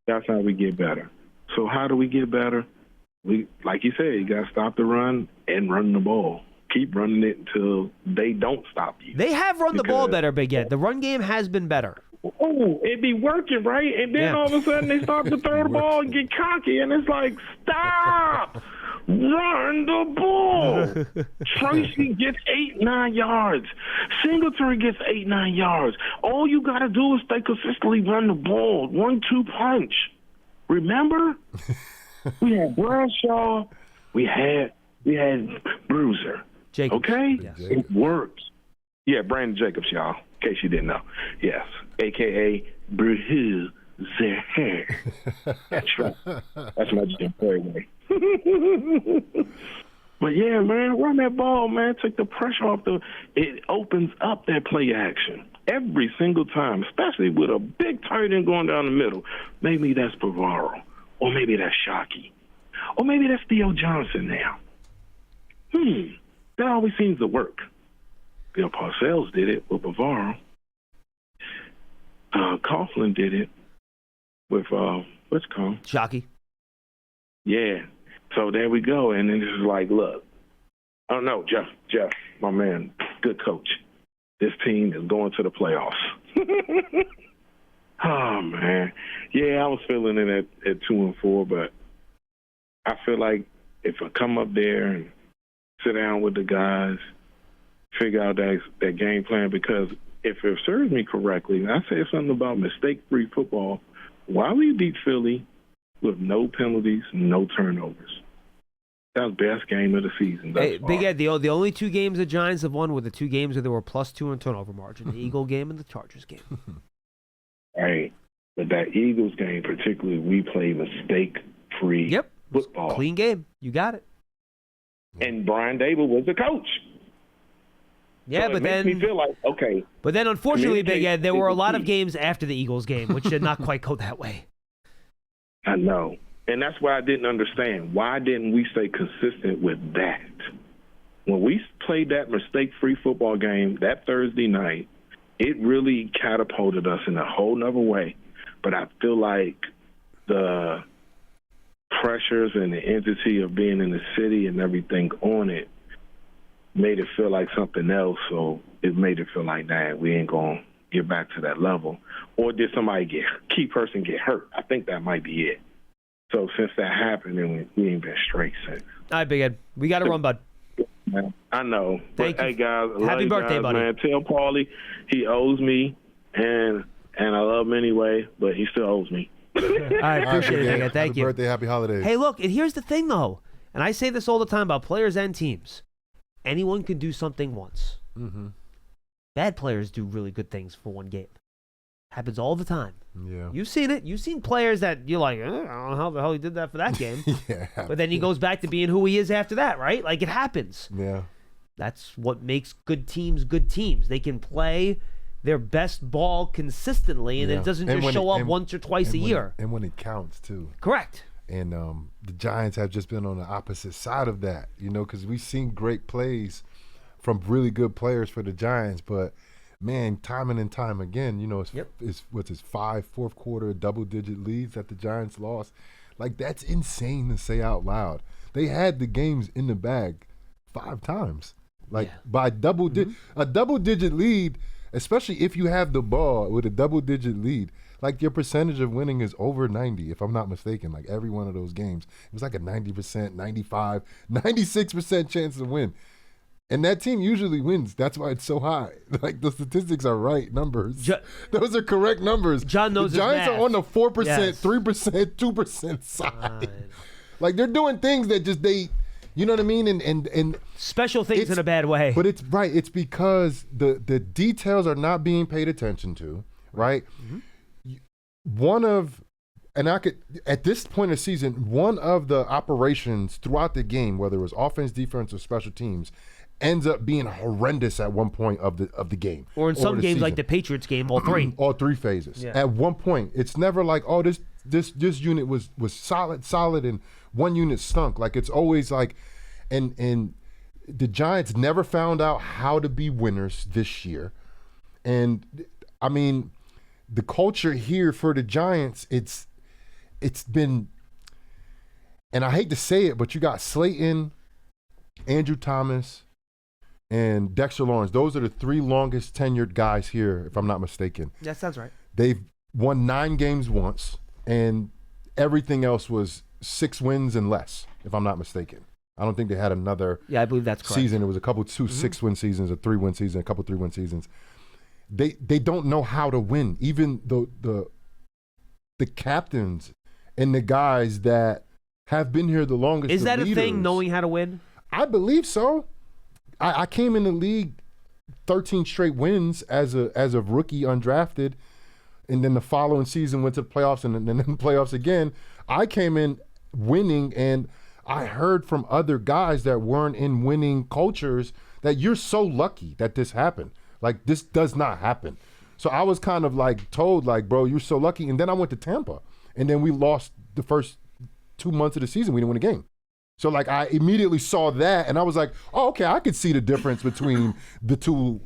That's how we get better. So how do we get better? We, like you said, you got to stop the run and run the ball. Keep running it until they don't stop you. They have run the ball better, Big Ed. The run game has been better. Oh, it be working, right? And then all of a sudden they start to throw the ball and get cocky, and it's like, stop! Run the ball! Tracy gets 8-9 yards. Singletary gets 8-9 yards. All you got to do is stay consistently run the ball. 1-2 punch. Remember? We had Bradshaw. We had Bruiser. Jacobs. Okay? Yes. It works. Yeah, Brandon Jacobs, y'all, in case you didn't know. Yes, a.k.a. Bruiser. That's right. That's my Jim Perry way. But, yeah, man, run that ball, man. Take the pressure off it opens up that play action every single time, especially with a big tight end going down the middle. Maybe that's Bavaro, or maybe that's Shockey, or maybe that's Theo Johnson now. That always seems to work. Bill Parcells did it with Bavaro. Coughlin did it with, what's it called? Shockey. Yeah. So there we go. And then it's like, look, oh, no, Jeff, my man, good coach. This team is going to the playoffs. Oh, man. Yeah, I was feeling it at 2-4, but I feel like if I come up there and sit down with the guys, figure out that game plan, because if it serves me correctly, I said something about mistake-free football. Why we beat Philly with no penalties, no turnovers? That was the best game of the season. Hey, Big Ed, the only two games the Giants have won were the two games where they were +2 in turnover margin, the Eagle game and the Chargers game. Right. But that Eagles game particularly, we played mistake-free football. Clean game. You got it. And Brian Dable was the coach. Yeah, so but it makes me feel like, okay. But then, unfortunately, Big Ed, there were a lot of games after the Eagles game, which did not quite go that way. I know. And that's why I didn't understand. Why didn't we stay consistent with that? When we played that mistake-free football game that Thursday night, it really catapulted us in a whole nother way. But I feel like the pressures and the entity of being in the city and everything on it made it feel like something else. So it made it feel like, nah, we ain't going to get back to that level. Or did somebody key person get hurt? I think that might be it. So since that happened, then we ain't been straight since. All right, Big Ed. We got to run, bud. I know. Thank but, you. Hey, guys. Happy birthday, buddy. Man. Tell Paulie he owes me, and I love him anyway, but he still owes me. I appreciate it, Megan. Thank happy you. Birthday, happy holidays. Hey, look, and here's the thing, though, and I say this all the time about players and teams. Anyone can do something once. Mm-hmm. Bad players do really good things for one game. Happens all the time. Yeah. You've seen it. You've seen players that you're like, I don't know how the hell he did that for that game. Yeah. But then he goes back to being who he is after that, right? Like, it happens. Yeah. That's what makes good teams good teams. They can play their best ball consistently, and it doesn't just show up once or twice a year. And when it counts, too. Correct. And the Giants have just been on the opposite side of that, because we've seen great plays from really good players for the Giants, but man, time and time again, it's what's his fourth quarter double-digit leads that the Giants lost. Like, that's insane to say out loud. They had the games in the bag 5 times, by a double-digit lead, especially if you have the ball with a double-digit lead. Like, your percentage of winning is over 90, if I'm not mistaken. Like, every one of those games, it was like a 90%, 95, 96% chance to win. And that team usually wins. That's why it's so high. Like, the statistics are right numbers. Those are correct numbers. John knows the Giants are on the 4%, 3%, 2% side. Like, they're doing things that just you know what I mean? And special things in a bad way. But it's right. It's because the details are not being paid attention to, right? Mm-hmm. At this point of the season, one of the operations throughout the game, whether it was offense, defense, or special teams, ends up being horrendous at one point of the game. Or in some games, like the Patriots game, all three. All 3 phases. Yeah. At one point, it's never like, oh, this unit was solid, and one unit stunk. Like, it's always like, and the Giants never found out how to be winners this year. And I mean, the culture here for the Giants, it's been, and I hate to say it, but you got Slayton, Andrew Thomas, and Dexter Lawrence. Those are the 3 longest tenured guys here, if I'm not mistaken. That sounds right. They've won 9 games once, and everything else was 6 wins and less, if I'm not mistaken. I don't think they had another I believe that's correct. season. It was a couple 2 6-win seasons, a 3-win season, a couple 3-win seasons. They don't know how to win. Even the captains and the guys that have been here the longest. Is that a thing, knowing how to win? I believe so. I came in the league 13 straight wins as a rookie undrafted, and then the following season went to the playoffs and then the playoffs again. I came in winning, and I heard from other guys that weren't in winning cultures that you're so lucky that this happened. Like, this does not happen. So I was kind of like told, like, bro, you're so lucky. And then I went to Tampa, and then we lost the first 2 months of the season. We didn't win a game. So, like, I immediately saw that, and I was like, oh, okay, I could see the difference between the 2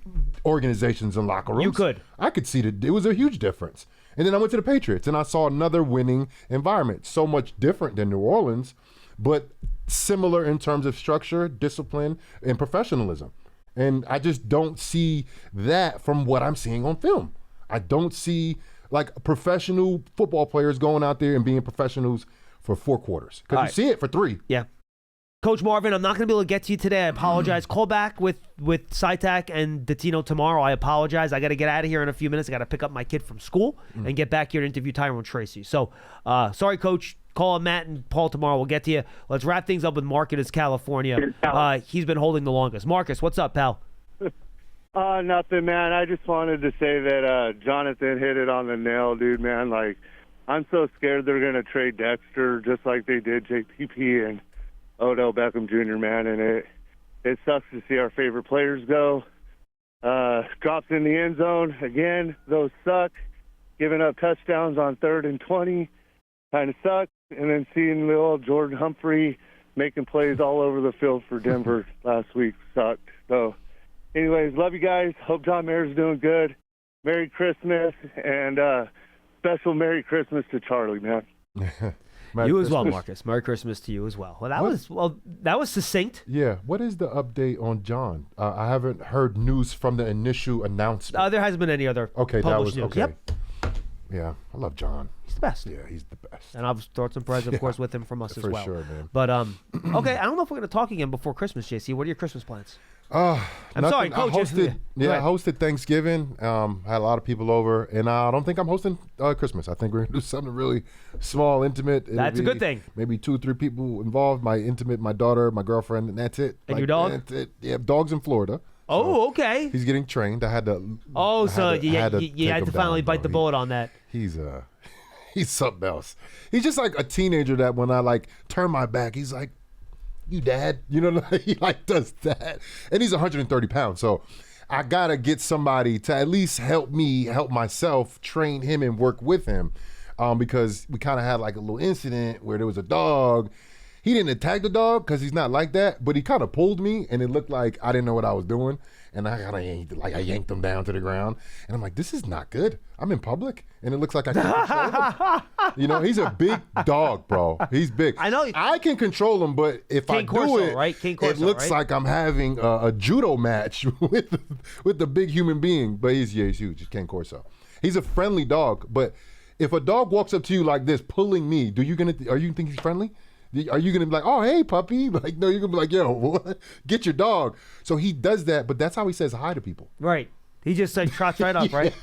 organizations and locker rooms. You could. I could see it was a huge difference. And then I went to the Patriots, and I saw another winning environment, so much different than New Orleans, but similar in terms of structure, discipline, and professionalism. And I just don't see that from what I'm seeing on film. I don't see, like, professional football players going out there and being professionals for 4 quarters. Because you see it for 3. Yeah. Coach Marvin, I'm not going to be able to get to you today. I apologize. Call back with Sytak and Datino tomorrow. I apologize. I got to get out of here in a few minutes. I got to pick up my kid from school and get back here to interview Tyrone Tracy. So, sorry, Coach. Call Matt and Paul tomorrow. We'll get to you. Let's wrap things up with Marcus, California. He's been holding the longest. Marcus, what's up, pal? Nothing, man. I just wanted to say that Jonathan hit it on the nail, dude, man. Like, I'm so scared they're going to trade Dexter just like they did JPP and Odell Beckham Jr., man. And it sucks to see our favorite players go. Drops in the end zone. Again, those suck. Giving up touchdowns on 3rd and 20 kind of sucks. And then seeing little Jordan Humphrey making plays all over the field for Denver last week sucked. So, anyways, love you guys. Hope John Mayer's doing good. Merry Christmas, and special Merry Christmas to Charlie, man. You as well, Marcus. Merry Christmas to you as well. Well, that was succinct. Yeah. What is the update on John? I haven't heard news from the initial announcement. There hasn't been any other. Okay, that was news. okay. Yep. Yeah, I love John. He's the best. Yeah, he's the best. And I've thought some prayers, of course, with him from us as For well. sure, man. But okay, I don't know if we're going to talk again before Christmas, JC. What are your Christmas plans? I'm sorry, Coach. I hosted Thanksgiving. Had a lot of people over, and I don't think I'm hosting Christmas. I think we're gonna do something really small, intimate. That's a good thing. Maybe 2 or 3 people involved. My daughter, my girlfriend, and that's it. And your dog? That's it. Yeah, dog's in Florida. Oh, okay. He's getting trained. I had to. You had to finally bite the bullet on that. He's something else. He's just like a teenager that when I like turn my back, he's like, "You dad," you know, he like does that, and he's 130 pounds. So I gotta get somebody to at least help myself train him and work with him, because we kind of had like a little incident where there was a dog. He didn't attack the dog because he's not like that, but he kind of pulled me, and it looked like I didn't know what I was doing, and I yanked him down to the ground, and I'm like, this is not good. I'm in public, and it looks like I can't control him. You know, he's a big dog, bro. He's big. I know. I can control him, but if King I do Corso, it, right? King Corso, it looks like I'm having a judo match with the big human being. But he's huge. He's King Corso. He's a friendly dog, but if a dog walks up to you like this, pulling me, are you think he's friendly? Are you going to be like, oh, hey, puppy? Like, no, you're going to be like, yo, what? Get your dog. So he does that, but that's how he says hi to people. Right. He just trots right up, right?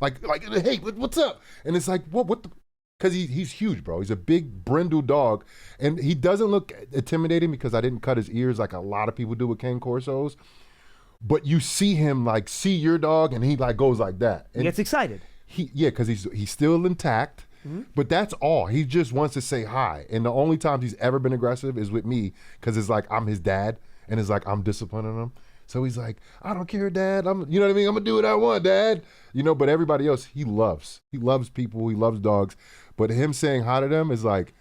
like, hey, what's up? And it's like, what the? Because he's huge, bro. He's a big brindle dog. And he doesn't look intimidating because I didn't cut his ears like a lot of people do with Cane Corsos. But you see him, like, see your dog, and he, like, goes like that. And he gets excited. Because he's still intact. Mm-hmm. But that's all. He just wants to say hi. And the only times he's ever been aggressive is with me because it's like I'm his dad and it's like I'm disciplining him. So he's like, I don't care, Dad. You know what I mean? I'm going to do what I want, Dad. You know, but everybody else, he loves. He loves people. He loves dogs. But him saying hi to them is like,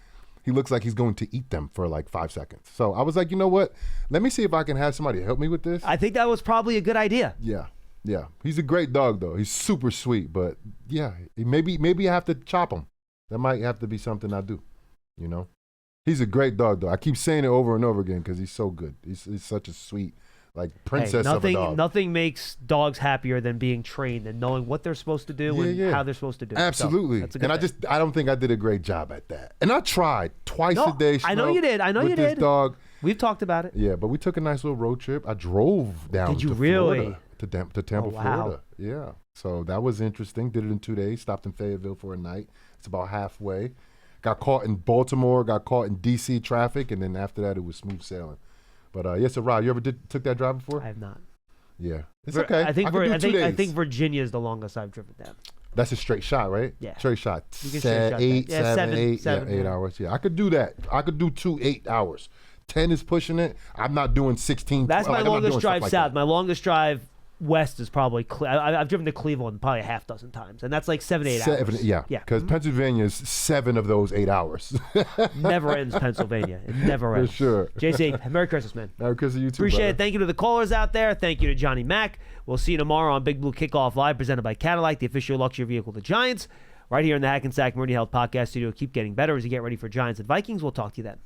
he looks like he's going to eat them for like 5 seconds. So I was like, you know what? Let me see if I can have somebody help me with this. I think that was probably a good idea. Yeah. Yeah. He's a great dog, though. He's super sweet. But yeah, maybe I have to chop him. That might have to be something I do, you know? He's a great dog, though. I keep saying it over and over again because he's so good. He's such a sweet, like, princess of a dog. Nothing makes dogs happier than being trained and knowing what they're supposed to do and how they're supposed to do it. Absolutely. So, that's a good thing. I don't think I did a great job at that. And I tried twice a day. I know you did. With this dog. We've talked about it. Yeah, but we took a nice little road trip. I drove down to Florida, to Tampa, Florida. Yeah. So that was interesting. Did it in 2 days. Stopped in Fayetteville for a night. It's about halfway. Got caught in Baltimore, got caught in D.C. traffic, and then after that, it was smooth sailing. But yes, so Rob, you ever took that drive before? I have not. Yeah, it's okay. I think Virginia is the longest I've driven down. That's a straight shot, right? Yeah, straight shot. You can straight shot 8 7 hours. Yeah, I could do that. I could do 2 8 hours. 10 is pushing it. I'm not doing 16. That's my longest drive south. My longest drive west is probably I've driven to Cleveland probably a half dozen times, and that's like 7 8 hours. Yeah, because Pennsylvania is 7 of those 8 hours. Never ends, Pennsylvania. It never ends. For sure. JC, Merry Christmas, man. Merry Christmas to you too. Appreciate it. Thank you to the callers out there. Thank you to Johnny Mack. We'll see you tomorrow on Big Blue Kickoff Live, presented by Cadillac, the official luxury vehicle of the Giants, right here in the Hackensack Meridian Health Podcast Studio. Keep getting better as you get ready for Giants and Vikings. We'll talk to you then.